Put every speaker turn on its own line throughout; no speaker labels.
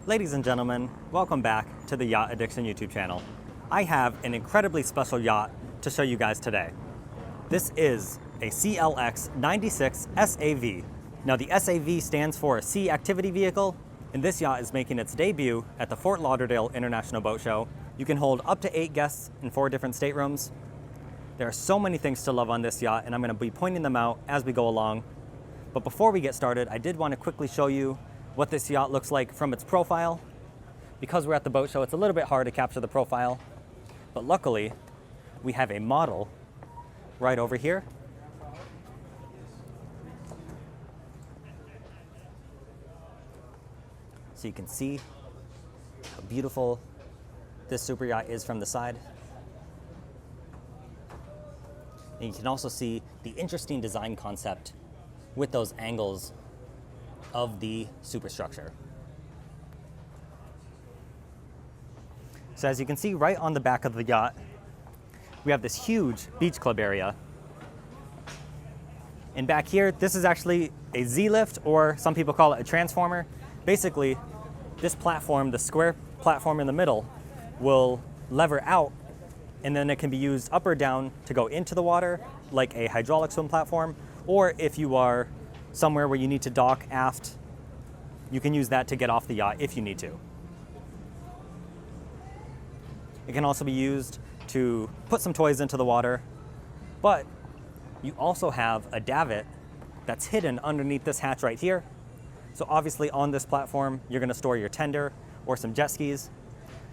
Ladies and gentlemen, welcome back to the Yacht Addiction YouTube channel. I have an incredibly special yacht to show you guys today. This is a CLX96 SAV. Now the SAV stands for Sea Activity Vehicle, and this yacht is making its debut at the Fort Lauderdale International Boat Show. You can hold up to 8 guests in 4 different staterooms. There are so many things to love on this yacht, and I'm going to be pointing them out as we go along. But before we get started, I did want to quickly show you what this yacht looks like from its profile. Because we're at the boat show, it's a little bit hard to capture the profile, but luckily we have a model right over here. So you can see how beautiful this super yacht is from the side. And you can also see the interesting design concept with those angles of the superstructure. So as you can see right on the back of the yacht, we have this huge beach club area. And back here, this is actually a Z-lift, or some people call it a transformer. Basically, this platform, the square platform in the middle, will lever out, and then it can be used up or down to go into the water, like a hydraulic swim platform, or if you are somewhere where you need to dock aft, you can use that to get off the yacht if you need to. It can also be used to put some toys into the water, but you also have a davit that's hidden underneath this hatch right here. So obviously on this platform, you're gonna store your tender or some jet skis.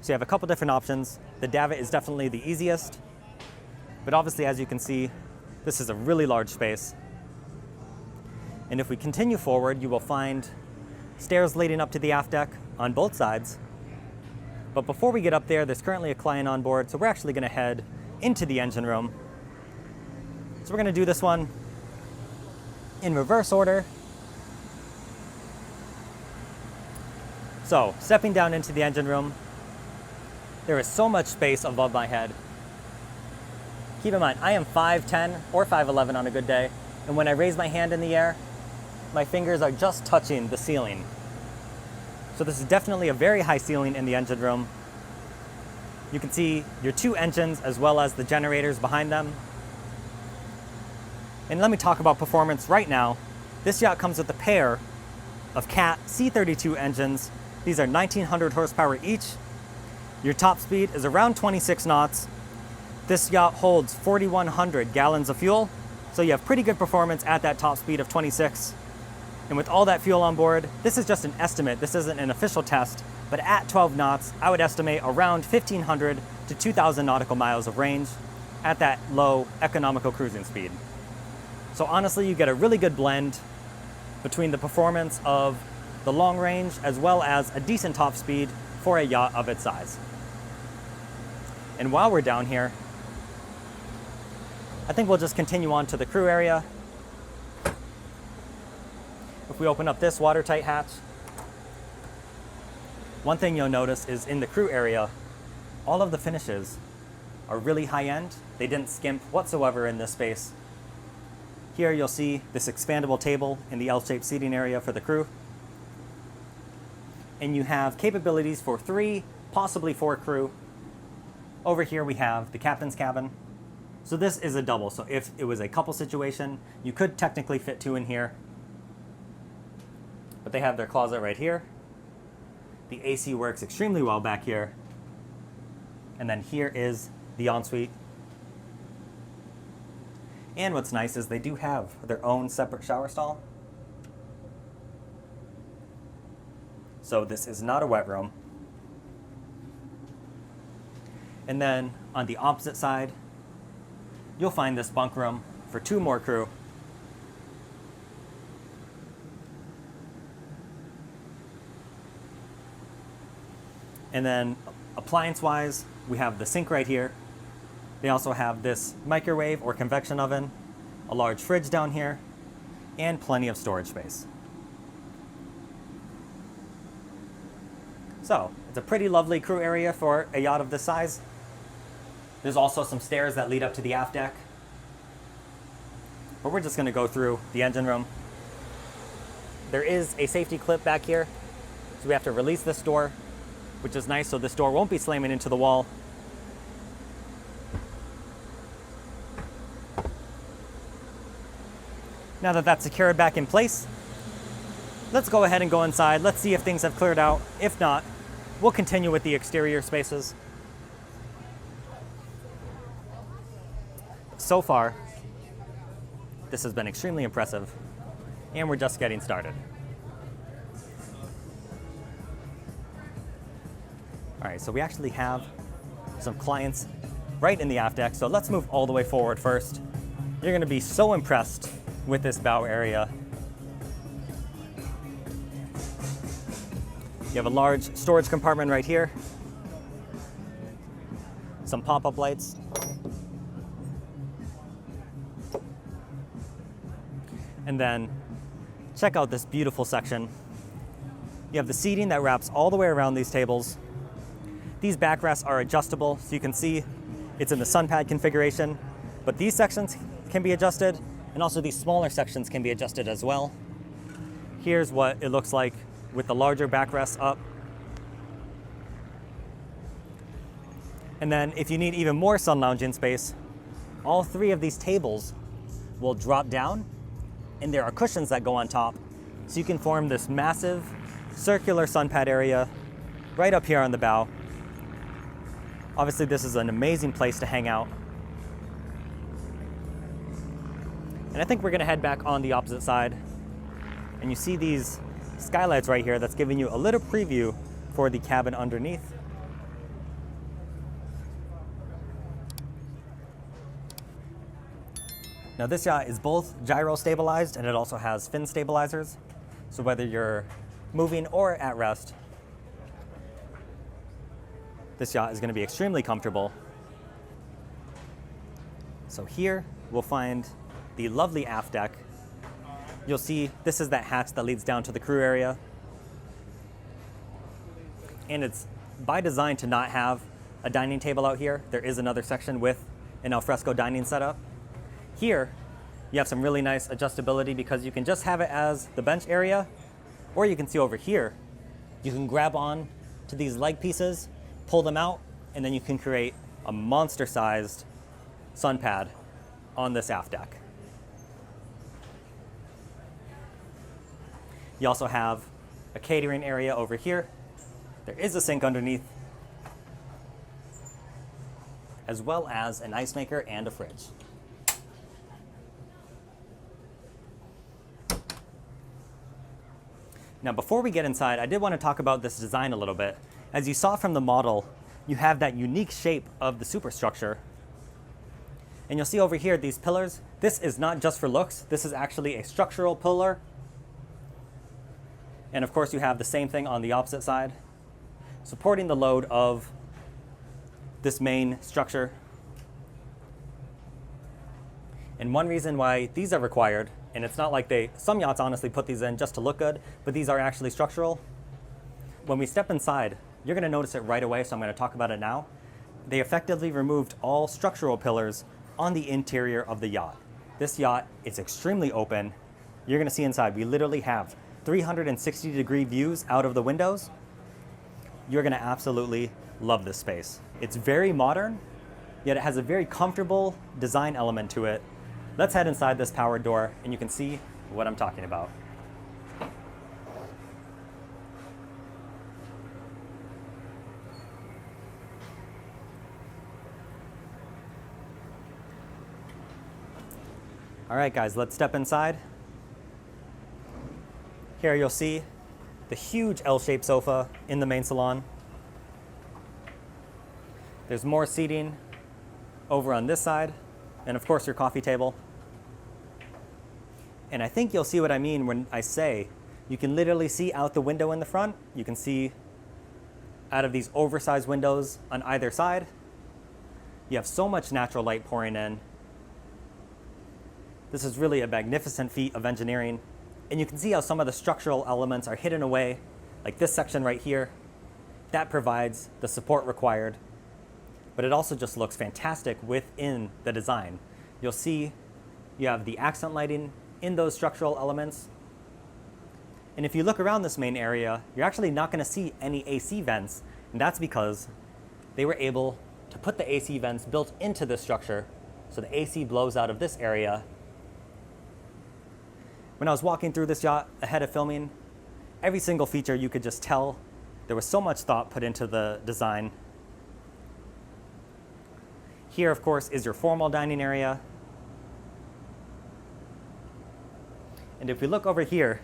So you have a couple different options. The davit is definitely the easiest, but obviously as you can see, this is a really large space. And if we continue forward, you will find stairs leading up to the aft deck on both sides. But before we get up there, there's currently a client on board, so we're actually gonna head into the engine room. So we're gonna do this one in reverse order. So, stepping down into the engine room, there is so much space above my head. Keep in mind, I am 5'10" or 5'11" on a good day, and when I raise my hand in the air, my fingers are just touching the ceiling. So this is definitely a very high ceiling in the engine room. You can see your 2 engines as well as the generators behind them. And let me talk about performance right now. This yacht comes with a pair of Cat C32 engines. These are 1900 horsepower each. Your top speed is around 26 knots. This yacht holds 4,100 gallons of fuel, so you have pretty good performance at that top speed of 26. And with all that fuel on board, this is just an estimate, this isn't an official test, but at 12 knots, I would estimate around 1,500 to 2,000 nautical miles of range at that low economical cruising speed. So honestly, you get a really good blend between the performance of the long range as well as a decent top speed for a yacht of its size. And while we're down here, I think we'll just continue on to the crew area. If we open up this watertight hatch, one thing you'll notice is in the crew area, all of the finishes are really high-end. They didn't skimp whatsoever in this space. Here you'll see this expandable table in the L-shaped seating area for the crew. And you have capabilities for 3, possibly 4 crew. Over here we have the captain's cabin. So this is a double, so if it was a couple situation, you could technically fit 2 in here. But they have their closet right here. The AC works extremely well back here. And then here is the ensuite. And what's nice is they do have their own separate shower stall. So this is not a wet room. And then on the opposite side, you'll find this bunk room for 2 more crew. And then appliance-wise, we have the sink right here. They also have this microwave or convection oven, a large fridge down here, and plenty of storage space. So, it's a pretty lovely crew area for a yacht of this size. There's also some stairs that lead up to the aft deck. But we're just gonna go through the engine room. There is a safety clip back here So we have to release this door, which is nice, so this door won't be slamming into the wall. Now that that's secured back in place, let's go ahead and go inside. Let's see if things have cleared out. If not, we'll continue with the exterior spaces. So far, this has been extremely impressive, and we're just getting started. All right, so we actually have some clients right in the aft deck, so let's move all the way forward first. You're gonna be so impressed with this bow area. You have a large storage compartment right here, some pop-up lights, and then check out this beautiful section. You have the seating that wraps all the way around these tables. These backrests are adjustable, so you can see it's in the sun pad configuration, but these sections can be adjusted, and also these smaller sections can be adjusted as well. Here's what it looks like with the larger backrests up. And then if you need even more sun lounging space, all three of these tables will drop down, and there are cushions that go on top, so you can form this massive circular sun pad area right up here on the bow. Obviously, this is an amazing place to hang out. And I think we're gonna head back on the opposite side. And you see these skylights right here that's giving you a little preview for the cabin underneath. Now this yacht is both gyro stabilized, and it also has fin stabilizers. So whether you're moving or at rest, this yacht is going to be extremely comfortable. So here we'll find the lovely aft deck. You'll see this is that hatch that leads down to the crew area. And it's by design to not have a dining table out here. There is another section with an alfresco dining setup. Here, you have some really nice adjustability because you can just have it as the bench area, or you can see over here, you can grab on to these leg pieces, pull them out, and then you can create a monster-sized sun pad on this aft deck. You also have a catering area over here. There is a sink underneath, as well as an ice maker and a fridge. Now, before we get inside, I did want to talk about this design a little bit. As you saw from the model, you have that unique shape of the superstructure. And you'll see over here, these pillars, this is not just for looks, this is actually a structural pillar. And of course, you have the same thing on the opposite side, supporting the load of this main structure. And one reason why these are required, and it's not like some yachts honestly put these in just to look good, but these are actually structural. When we step inside, you're gonna notice it right away, so I'm gonna talk about it now. They effectively removed all structural pillars on the interior of the yacht. This yacht is extremely open. You're gonna see inside, we literally have 360-degree views out of the windows. You're gonna absolutely love this space. It's very modern, yet it has a very comfortable design element to it. Let's head inside this powered door and you can see what I'm talking about. All right, guys, let's step inside. Here you'll see the huge L-shaped sofa in the main salon. There's more seating over on this side, and of course your coffee table. And I think you'll see what I mean when I say you can literally see out the window in the front. You can see out of these oversized windows on either side. You have so much natural light pouring in. This is really a magnificent feat of engineering. And you can see how some of the structural elements are hidden away, like this section right here. That provides the support required, but it also just looks fantastic within the design. You'll see you have the accent lighting in those structural elements. And if you look around this main area, you're actually not going to see any AC vents, and that's because they were able to put the AC vents built into this structure, so the AC blows out of this area. When I was walking through this yacht ahead of filming, every single feature you could just tell there was so much thought put into the design. Here, of course, is your formal dining area. And if we look over here,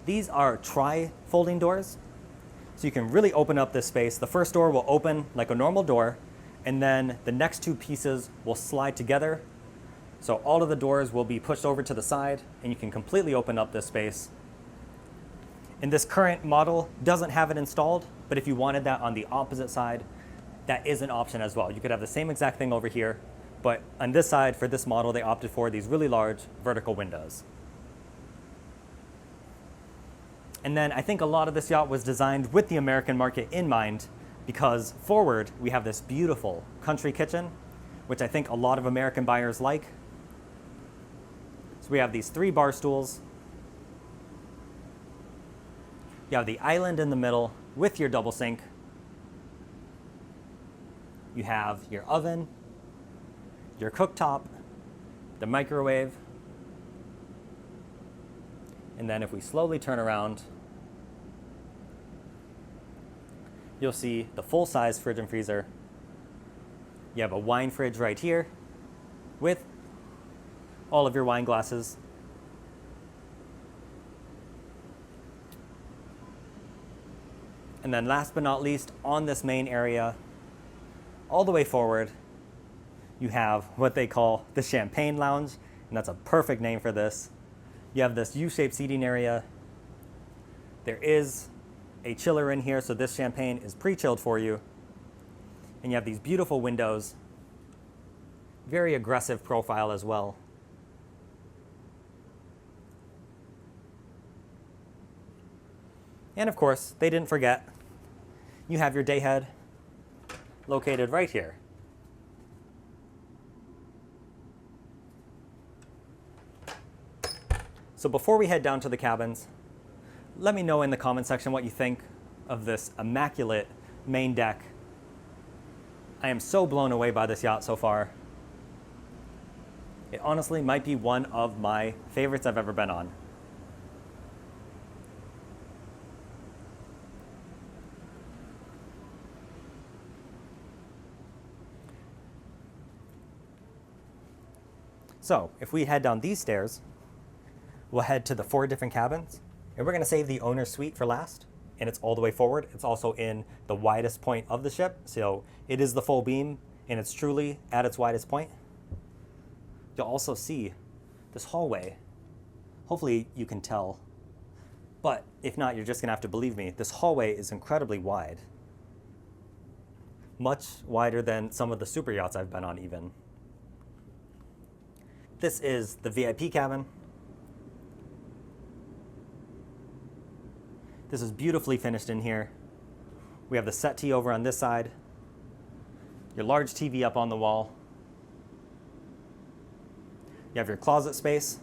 these are tri-folding doors. So you can really open up this space. The first door will open like a normal door, and then the next two pieces will slide together. So all of the doors will be pushed over to the side, and you can completely open up this space. And this current model doesn't have it installed, but if you wanted that on the opposite side, that is an option as well. You could have the same exact thing over here, but on this side, for this model, they opted for these really large vertical windows. And then I think a lot of this yacht was designed with the American market in mind, because forward, we have this beautiful country kitchen, which I think a lot of American buyers like. So we have these 3 bar stools. You have the island in the middle with your double sink. You have your oven, your cooktop, the microwave. And then if we slowly turn around, you'll see the full-size fridge and freezer. You have a wine fridge right here with all of your wine glasses. And then last but not least, on this main area, all the way forward, you have what they call the champagne lounge, and that's a perfect name for this. You have this U-shaped seating area. There is a chiller in here, so this champagne is pre-chilled for you. And you have these beautiful windows. Very aggressive profile as well. And of course, they didn't forget, you have your dayhead located right here. So before we head down to the cabins, let me know in the comment section what you think of this immaculate main deck. I am so blown away by this yacht so far. It honestly might be one of my favorites I've ever been on. So if we head down these stairs, we'll head to the 4 different cabins, and we're going to save the owner's suite for last, and it's all the way forward. It's also in the widest point of the ship, so it is the full beam, and it's truly at its widest point. You'll also see this hallway. Hopefully you can tell, but if not, you're just going to have to believe me. This hallway is incredibly wide, much wider than some of the super yachts I've been on even. This is the VIP cabin. This is beautifully finished in here. We have the settee over on this side, your large TV up on the wall. You have your closet space.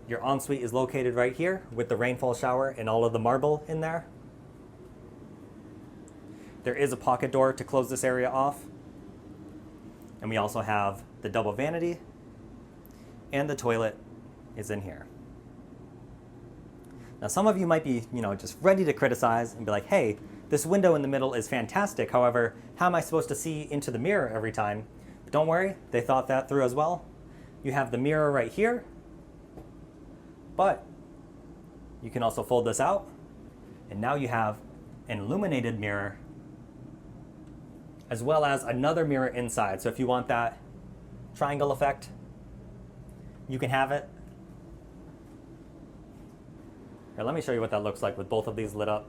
Your ensuite is located right here with the rainfall shower and all of the marble in there. There is a pocket door to close this area off. And we also have the double vanity, and the toilet is in here. Now, some of you might be, just ready to criticize and be like, hey, this window in the middle is fantastic. However, how am I supposed to see into the mirror every time? But don't worry, they thought that through as well. You have the mirror right here, but you can also fold this out, and now you have an illuminated mirror, as well as another mirror inside. So if you want that triangle effect, you can have it. Here, let me show you what that looks like with both of these lit up.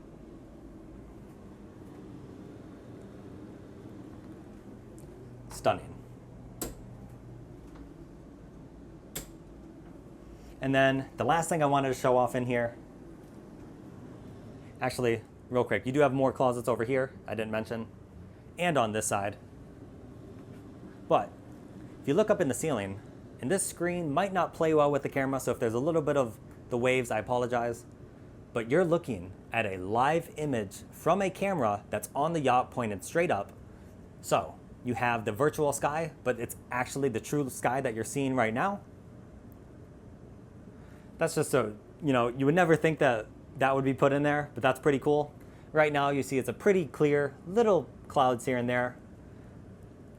Stunning. And then the last thing I wanted to show off in here, actually, real quick, you do have more closets over here, I didn't mention, and on this side. But if you look up in the ceiling, and this screen might not play well with the camera, so if there's a little bit of the waves, I apologize. But you're looking at a live image from a camera that's on the yacht pointed straight up. So you have the virtual sky, but it's actually the true sky that you're seeing right now. That's just a, you would never think that that would be put in there, but that's pretty cool. Right now you see it's a pretty clear, little clouds here and there.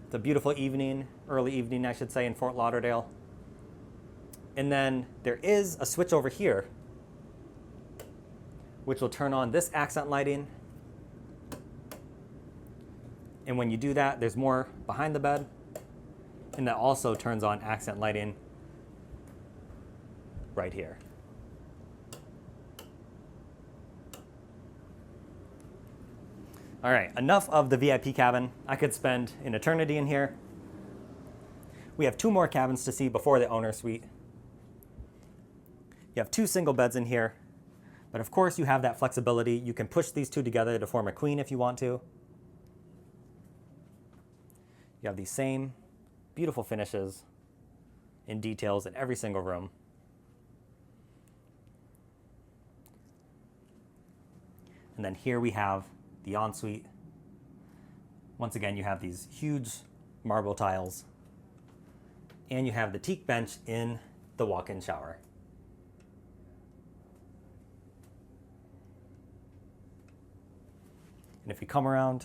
It's a beautiful evening, early evening I should say, in Fort Lauderdale. And then there is a switch over here, which will turn on this accent lighting. And when you do that, there's more behind the bed. And that also turns on accent lighting right here. All right, enough of the VIP cabin. I could spend an eternity in here. We have 2 more cabins to see before the owner suite. You have 2 single beds in here, but of course you have that flexibility. You can push these 2 together to form a queen if you want to. You have these same beautiful finishes and details in every single room. And then here we have the ensuite. Once again, you have these huge marble tiles, and you have the teak bench in the walk-in shower. And if we come around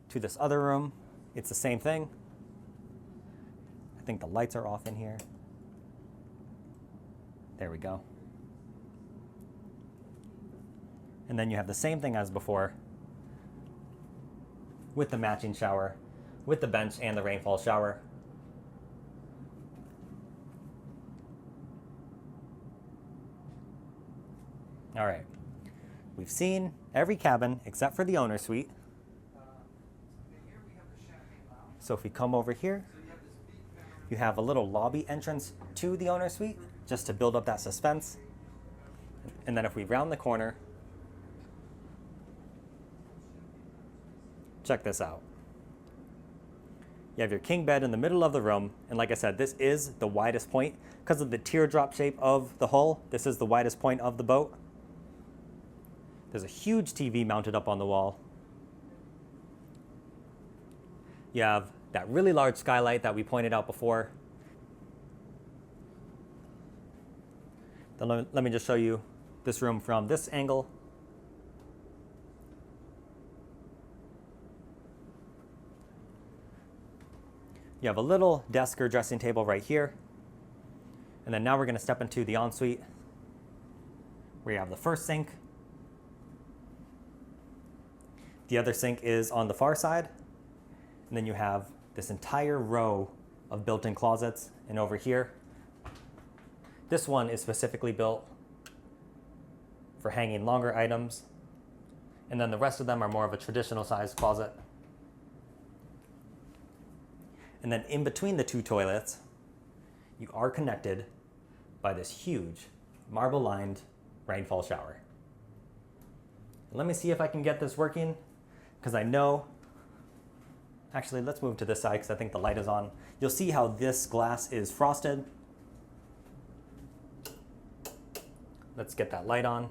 to this other room, it's the same thing. I think the lights are off in here. There we go. And then you have the same thing as before with the matching shower, with the bench and the rainfall shower. All right, we've seen every cabin except for the owner suite. So if we come over here, you have a little lobby entrance to the owner suite just to build up that suspense. And then if we round the corner, check this out. You have your king bed in the middle of the room, and like I said, this is the widest point. Because of the teardrop shape of the hull, this is the widest point of the boat. There's a huge TV mounted up on the wall. You have that really large skylight that we pointed out before. Then let me just show you this room from this angle. You have a little desk or dressing table right here. And then now we're going to step into the ensuite, where you have the first sink. The other sink is on the far side. And then you have this entire row of built-in closets. And over here, this one is specifically built for hanging longer items. And then the rest of them are more of a traditional size closet. And then in between the 2 toilets, you are connected by this huge marble-lined rainfall shower. Let me see if I can get this working, because I know, actually let's move to this side because I think the light is on. You'll see how this glass is frosted. Let's get that light on.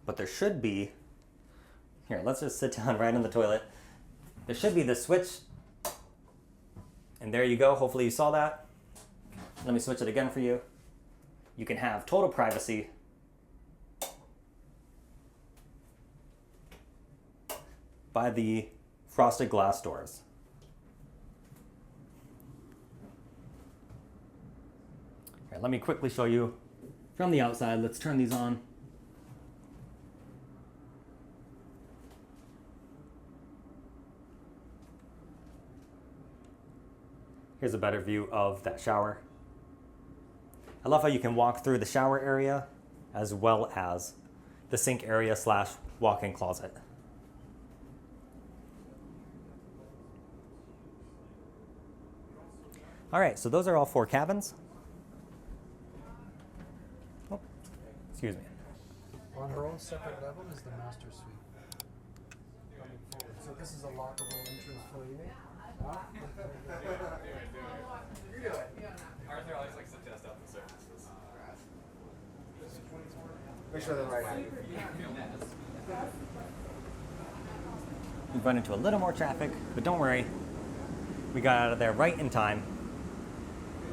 But there should be, here, let's just sit down right in the toilet. There should be this switch. And there you go. Hopefully you saw that. Let me switch it again for you. You can have total privacy. By the frosted glass doors. Here, let me quickly show you from the outside. Let's turn these on. Here's a better view of that shower. I love how you can walk through the shower area as well as the sink area / walk-in closet. All right, so those are all 4 cabins. Oh, excuse me.
On her own separate level is the master suite. Coming forward. So this is a lockable entrance for you. You do it.
Arthur always likes to test out the surfaces.
Make sure they're right.
We've run into a little more traffic, but don't worry. We got out of there right in time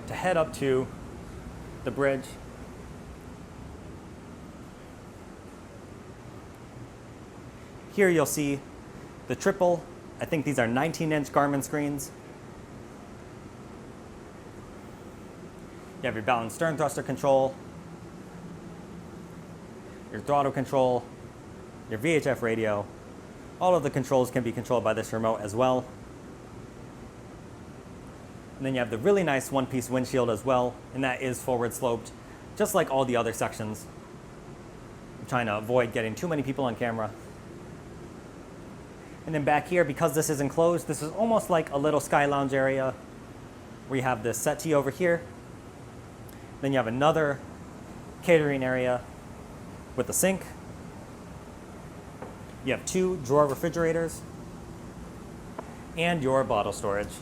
to head up to the bridge. Here you'll see the triple, I think these are 19-inch Garmin screens. You have your bow and stern thruster control, your throttle control, your VHF radio. All of the controls can be controlled by this remote as well. And then you have the really nice one-piece windshield as well, and that is forward sloped, just like all the other sections. I'm trying to avoid getting too many people on camera. And then back here, because this is enclosed, this is almost like a little sky lounge area where you have this settee over here. Then you have another catering area with a sink. You have 2 drawer refrigerators and your bottle storage.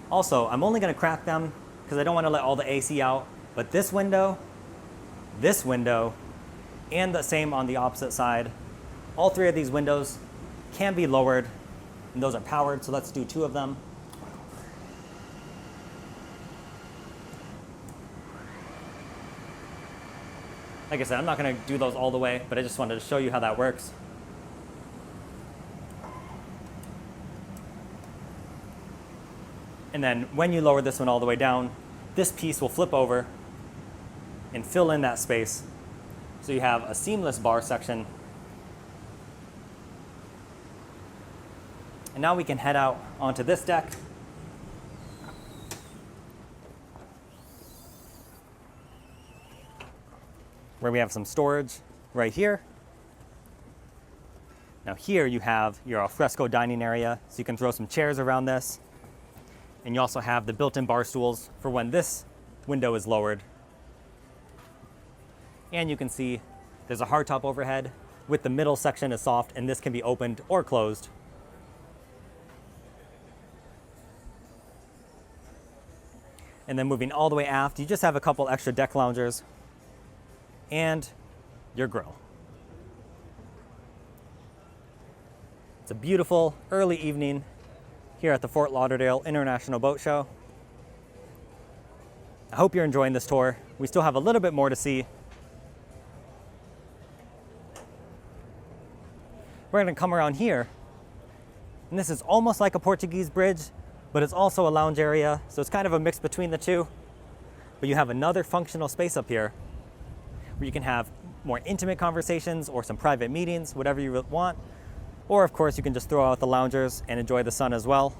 Also, I'm only going to crack them because I don't want to let all the AC out, but this window, and the same on the opposite side, all 3 of these windows can be lowered, and those are powered, so let's do 2 of them. Like I said, I'm not going to do those all the way, but I just wanted to show you how that works. And then when you lower this one all the way down, this piece will flip over and fill in that space. So you have a seamless bar section. And now we can head out onto this deck. Where we have some storage right here. Now here you have your alfresco dining area, so you can throw some chairs around this. And you also have the built-in bar stools for when this window is lowered. And you can see there's a hardtop overhead with the middle section is soft, and this can be opened or closed. And then moving all the way aft, you just have a couple extra deck loungers and your grill. It's a beautiful early evening here at the Fort Lauderdale International Boat Show. I hope you're enjoying this tour. We still have a little bit more to see. We're going to come around here, and this is almost like a Portuguese bridge, but it's also a lounge area, so it's kind of a mix between the two. But you have another functional space up here where you can have more intimate conversations or some private meetings, whatever you want. Or of course, you can just throw out the loungers and enjoy the sun as well.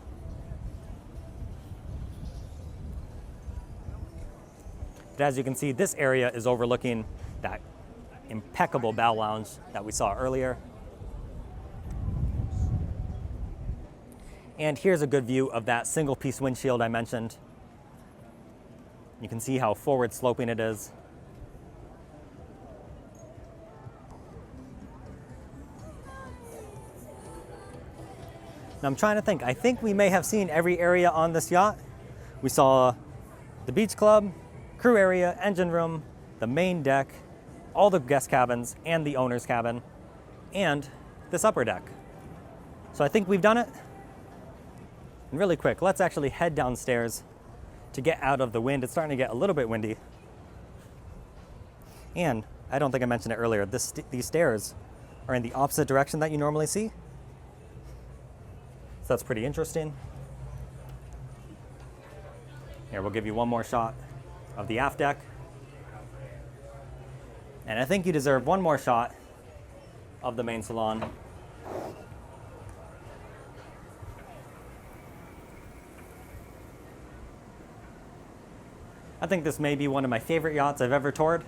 But as you can see, this area is overlooking that impeccable bow lounge that we saw earlier. And here's a good view of that single piece windshield I mentioned. You can see how forward sloping it is. Now I'm trying to think. I think we may have seen every area on this yacht. We saw the beach club, crew area, engine room, the main deck, all the guest cabins, and the owner's cabin, and this upper deck. So I think we've done it. And really quick, let's actually head downstairs to get out of the wind. It's starting to get a little bit windy. And I don't think I mentioned it earlier, these stairs are in the opposite direction that you normally see. So that's pretty interesting. Here, we'll give you one more shot of the aft deck. And I think you deserve one more shot of the main salon. I think this may be one of my favorite yachts I've ever toured.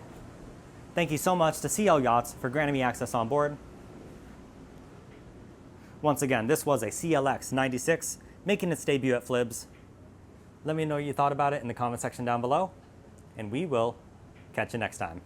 Thank you so much to CL Yachts for granting me access on board. Once again, this was a CLX96 making its debut at Flibs. Let me know what you thought about it in the comment section down below, and we will catch you next time.